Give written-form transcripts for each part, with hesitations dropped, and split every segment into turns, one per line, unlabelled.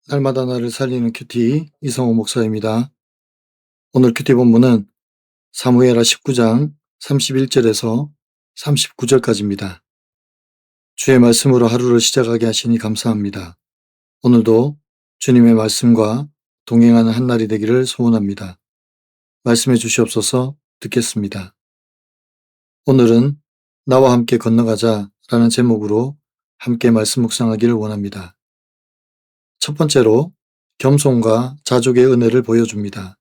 날마다 나를 살리는 큐티 이성호 목사입니다. 오늘 큐티 본문은 사무엘하 19장 31절에서 39절까지입니다. 주의 말씀으로 하루를 시작하게 하시니 감사합니다. 오늘도 주님의 말씀과 동행하는 한날이 되기를 소원합니다. 말씀해 주시옵소서. 듣겠습니다. 오늘은 나와 함께 건너가자 라는 제목으로 함께 말씀 묵상하기를 원합니다. 첫 번째로 겸손과 자족의 은혜를 보여줍니다.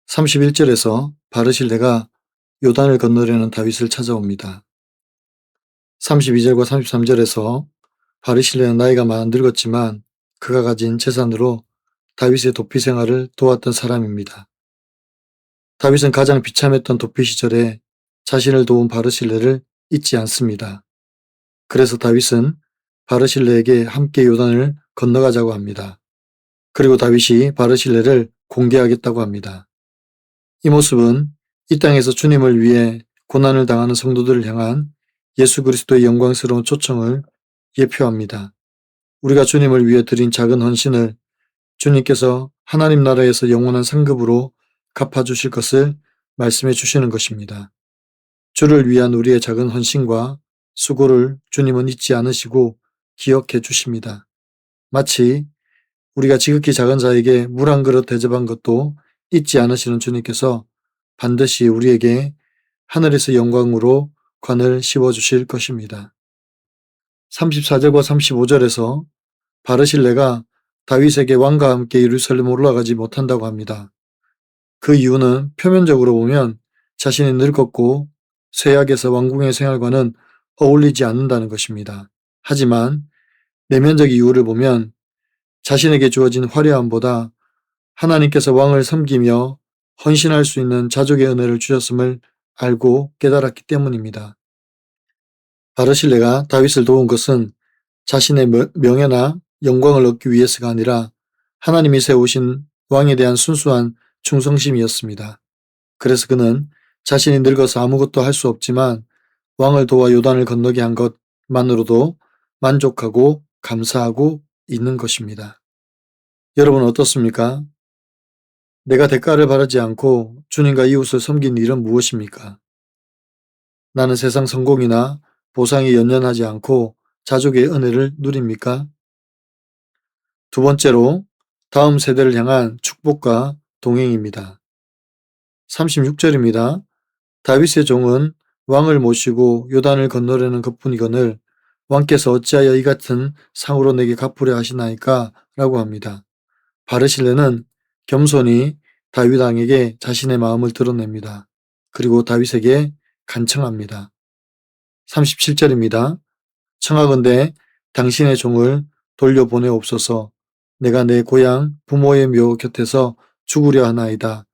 31절에서 바르실레가 요단을 건너려는 다윗을 찾아옵니다. 32절과 33절에서 바르실레는 나이가 많아 늙었지만 그가 가진 재산으로 다윗의 도피 생활을 도왔던 사람입니다. 다윗은 가장 비참했던 도피 시절에 자신을 도운 바르실레를 잊지 않습니다. 그래서 다윗은 바르실레에게 함께 요단을 건너가자고 합니다. 그리고 다윗이 바르실레를 공개하겠다고 합니다. 이 모습은 이 땅에서 주님을 위해 고난을 당하는 성도들을 향한 예수 그리스도의 영광스러운 초청을 예표합니다. 우리가 주님을 위해 드린 작은 헌신을 주님께서 하나님 나라에서 영원한 상급으로 갚아주실 것을 말씀해 주시는 것입니다. 주를 위한 우리의 작은 헌신과 수고를 주님은 잊지 않으시고 기억해 주십니다. 마치 우리가 지극히 작은 자에게 물 한 그릇 대접한 것도 잊지 않으시는 주님께서 반드시 우리에게 하늘에서 영광으로 관을 씌워주실 것입니다. 34절과 35절에서 바르실레가 다윗에게 왕과 함께 예루살렘 올라가지 못한다고 합니다. 그 이유는 표면적으로 보면 자신이 늙었고 쇠약해서 왕궁의 생활과는 어울리지 않는다는 것입니다. 하지만 내면적 이유를 보면 자신에게 주어진 화려함보다 하나님께서 왕을 섬기며 헌신할 수 있는 자족의 은혜를 주셨음을 알고 깨달았기 때문입니다. 바르실레가 다윗을 도운 것은 자신의 명예나 영광을 얻기 위해서가 아니라 하나님이 세우신 왕에 대한 순수한 충성심이었습니다. 그래서 그는 자신이 늙어서 아무것도 할 수 없지만 왕을 도와 요단을 건너게 한 것만으로도 만족하고 감사하고 있는 것입니다. 여러분 어떻습니까? 내가 대가를 바라지 않고 주님과 이웃을 섬긴 일은 무엇입니까? 나는 세상 성공이나 보상에 연연하지 않고 자족의 은혜를 누립니까? 두 번째로 다음 세대를 향한 축복과 동행입니다. 36절입니다. 다윗의 종은 왕을 모시고 요단을 건너려는 것뿐이거늘 왕께서 어찌하여 이 같은 상으로 내게 갚으려 하시나이까? 라고 합니다. 바르실레는 겸손히 다윗 왕에게 자신의 마음을 드러냅니다. 그리고 다윗에게 간청합니다. 37절입니다. 청하건대 당신의 종을 돌려보내옵소서. 내가 내 고향 부모의 묘 곁에서 죽으려 하나이다.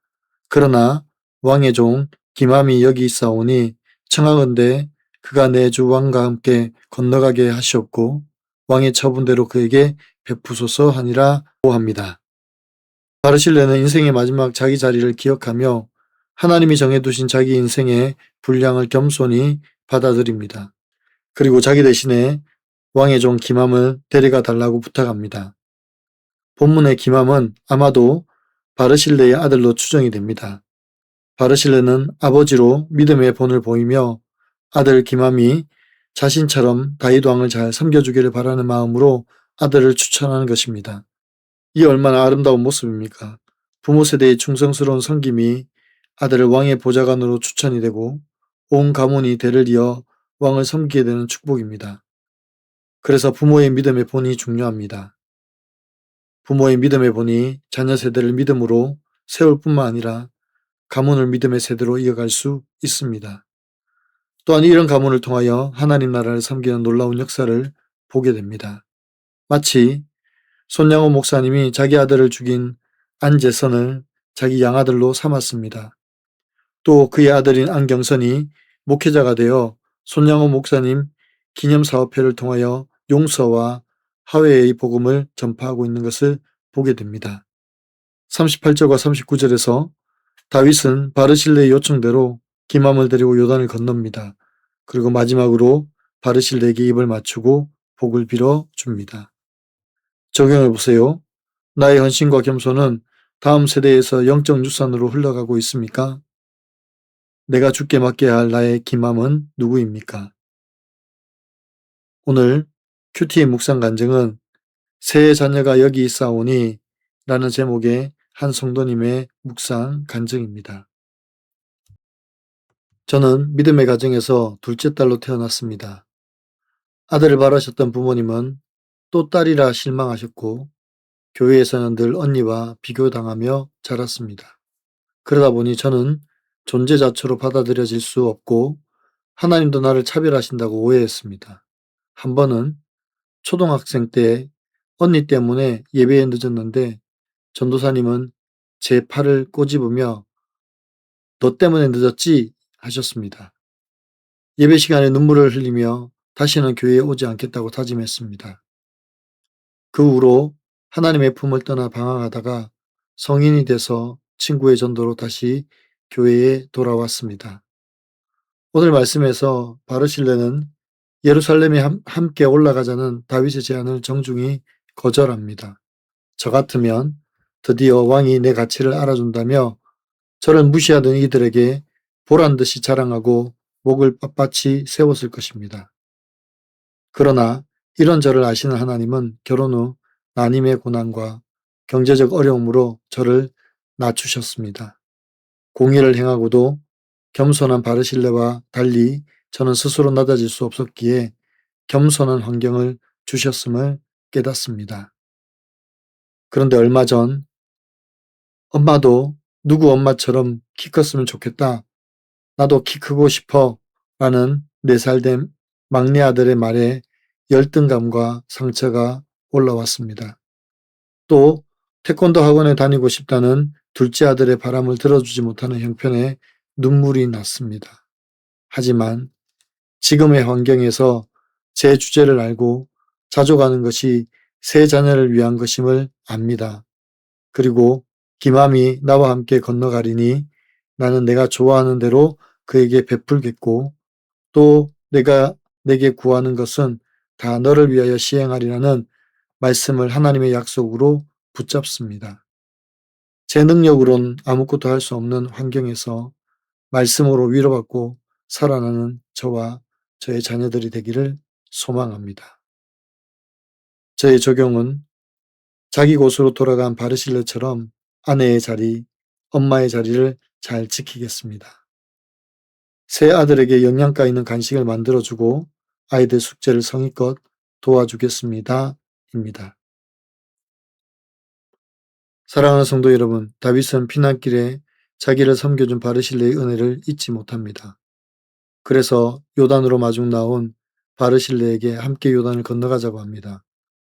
그러나 왕의 종 기맘이 여기 있사오니 청하건대 그가 내 주 왕과 함께 건너가게 하시옵고 왕의 처분대로 그에게 베푸소서 하니라 합니다. 바르실레는 인생의 마지막 자기 자리를 기억하며 하나님이 정해두신 자기 인생의 분량을 겸손히 받아들입니다. 그리고 자기 대신에 왕의 종 기맘을 데려가 달라고 부탁합니다. 본문의 기맘은 아마도 바르실레의 아들로 추정이 됩니다. 바르실레는 아버지로 믿음의 본을 보이며 아들 기맘이 자신처럼 다윗 왕을 잘 섬겨주기를 바라는 마음으로 아들을 추천하는 것입니다. 이 얼마나 아름다운 모습입니까? 부모 세대의 충성스러운 섬김이 아들을 왕의 보좌관으로 추천이 되고 온 가문이 대를 이어 왕을 섬기게 되는 축복입니다. 그래서 부모의 믿음의 본이 중요합니다. 부모의 믿음의 본이 자녀 세대를 믿음으로 세울 뿐만 아니라 가문을 믿음의 세대로 이어갈 수 있습니다. 또한 이런 가문을 통하여 하나님 나라를 섬기는 놀라운 역사를 보게 됩니다. 마치 손양호 목사님이 자기 아들을 죽인 안재선을 자기 양아들로 삼았습니다. 또 그의 아들인 안경선이 목회자가 되어 손양호 목사님 기념사업회를 통하여 용서와 화해의 복음을 전파하고 있는 것을 보게 됩니다. 38절과 39절에서 다윗은 바르실레의 요청대로 기맘을 데리고 요단을 건넙니다. 그리고 마지막으로 바르실레에게 입을 맞추고 복을 빌어 줍니다. 적용해 보세요. 나의 헌신과 겸손은 다음 세대에서 영적 유산으로 흘러가고 있습니까? 내가 주께 맡겨야 할 나의 기맘은 누구입니까? 오늘 큐티의 묵상 간증은 새 자녀가 여기 있사오니 라는 제목의 한 성도님의 묵상 간증입니다. 저는 믿음의 가정에서 둘째 딸로 태어났습니다. 아들을 바라셨던 부모님은 또 딸이라 실망하셨고 교회에서는 늘 언니와 비교당하며 자랐습니다. 그러다 보니 저는 존재 자체로 받아들여질 수 없고 하나님도 나를 차별하신다고 오해했습니다. 한 번은 초등학생 때 언니 때문에 예배에 늦었는데 전도사님은 제 팔을 꼬집으며 "너 때문에 늦었지?" 하셨습니다. 예배 시간에 눈물을 흘리며 다시는 교회에 오지 않겠다고 다짐했습니다. 그 후로 하나님의 품을 떠나 방황하다가 성인이 돼서 친구의 전도로 다시 교회에 돌아왔습니다. 오늘 말씀에서 바르실레는 예루살렘에 함께 올라가자는 다윗의 제안을 정중히 거절합니다. 저 같으면 드디어 왕이 내 가치를 알아준다며 저를 무시하던 이들에게 보란듯이 자랑하고 목을 빳빳이 세웠을 것입니다. 그러나 이런 저를 아시는 하나님은 결혼 후 난임의 고난과 경제적 어려움으로 저를 낮추셨습니다. 공의를 행하고도 겸손한 바르실레와 달리 저는 스스로 낮아질 수 없었기에 겸손한 환경을 주셨음을 깨닫습니다. 그런데 얼마 전 엄마도 누구 엄마처럼 키 컸으면 좋겠다. 나도 키 크고 싶어. 라는 4살 된 막내 아들의 말에 열등감과 상처가 올라왔습니다. 또 태권도 학원에 다니고 싶다는 둘째 아들의 바람을 들어주지 못하는 형편에 눈물이 났습니다. 하지만 지금의 환경에서 제 주제를 알고 자족하는 것이 새 자녀를 위한 것임을 압니다. 그리고 기맘이 나와 함께 건너가리니 나는 내가 좋아하는 대로 그에게 베풀겠고 또 내가 내게 구하는 것은 다 너를 위하여 시행하리라는 말씀을 하나님의 약속으로 붙잡습니다. 제 능력으론 아무것도 할 수 없는 환경에서 말씀으로 위로받고 살아나는 저와 저의 자녀들이 되기를 소망합니다. 저의 적용은 자기 곳으로 돌아간 바르실레처럼 아내의 자리, 엄마의 자리를 잘 지키겠습니다. 새 아들에게 영양가 있는 간식을 만들어주고 아이들 숙제를 성의껏 도와주겠습니다. 입니다. 사랑하는 성도 여러분, 다윗은 피난길에 자기를 섬겨준 바르실레의 은혜를 잊지 못합니다. 그래서 요단으로 마중 나온 바르실레에게 함께 요단을 건너가자고 합니다.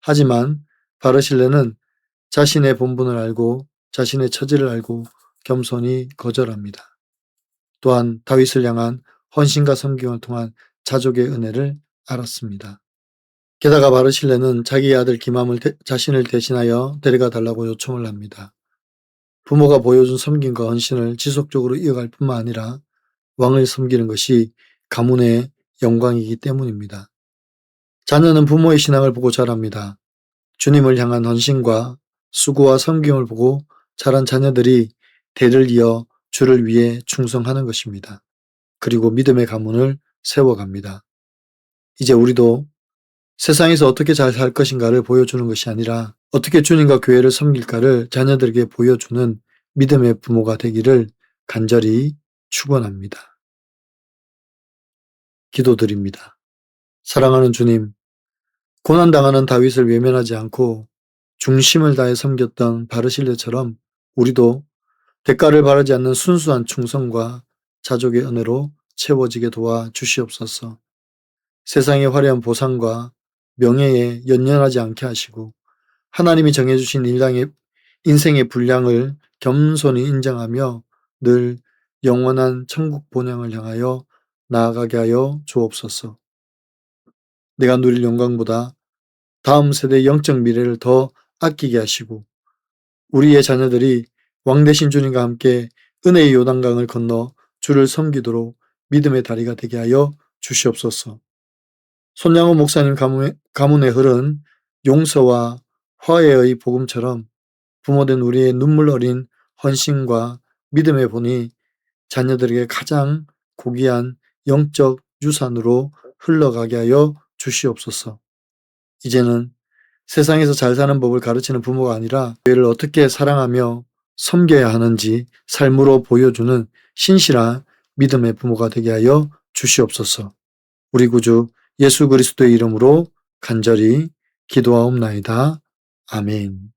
하지만 바르실레는 자신의 본분을 알고 자신의 처지를 알고 겸손히 거절합니다. 또한 다윗을 향한 헌신과 섬김을 통한 자족의 은혜를 알았습니다. 게다가 바르실레는 자기 아들 기맘을 자신을 대신하여 데려가 달라고 요청을 합니다. 부모가 보여준 섬김과 헌신을 지속적으로 이어갈 뿐만 아니라 왕을 섬기는 것이 가문의 영광이기 때문입니다. 자녀는 부모의 신앙을 보고 자랍니다. 주님을 향한 헌신과 수고와 섬김을 보고 자란 자녀들이 대를 이어 주를 위해 충성하는 것입니다. 그리고 믿음의 가문을 세워갑니다. 이제 우리도 세상에서 어떻게 잘 살 것인가를 보여주는 것이 아니라 어떻게 주님과 교회를 섬길까를 자녀들에게 보여주는 믿음의 부모가 되기를 간절히 축원합니다. 기도드립니다. 사랑하는 주님, 고난당하는 다윗을 외면하지 않고 중심을 다해 섬겼던 바르실레처럼 우리도 대가를 바라지 않는 순수한 충성과 자족의 은혜로 채워지게 도와 주시옵소서. 세상의 화려한 보상과 명예에 연연하지 않게 하시고 하나님이 정해주신 인생의 분량을 겸손히 인정하며 늘 영원한 천국 본향을 향하여 나아가게 하여 주옵소서. 내가 누릴 영광보다 다음 세대의 영적 미래를 더 아끼게 하시고 우리의 자녀들이 왕 되신 주님과 함께 은혜의 요단강을 건너 주를 섬기도록 믿음의 다리가 되게 하여 주시옵소서. 손양호 목사님 가문에 흐른 용서와 화해의 복음처럼 부모된 우리의 눈물 어린 헌신과 믿음의 본이 자녀들에게 가장 고귀한 영적 유산으로 흘러가게 하여 주시옵소서. 이제는 세상에서 잘 사는 법을 가르치는 부모가 아니라 교회를 어떻게 사랑하며 섬겨야 하는지 삶으로 보여주는 신실한 믿음의 부모가 되게 하여 주시옵소서. 우리 구주 예수 그리스도의 이름으로 간절히 기도하옵나이다. 아멘.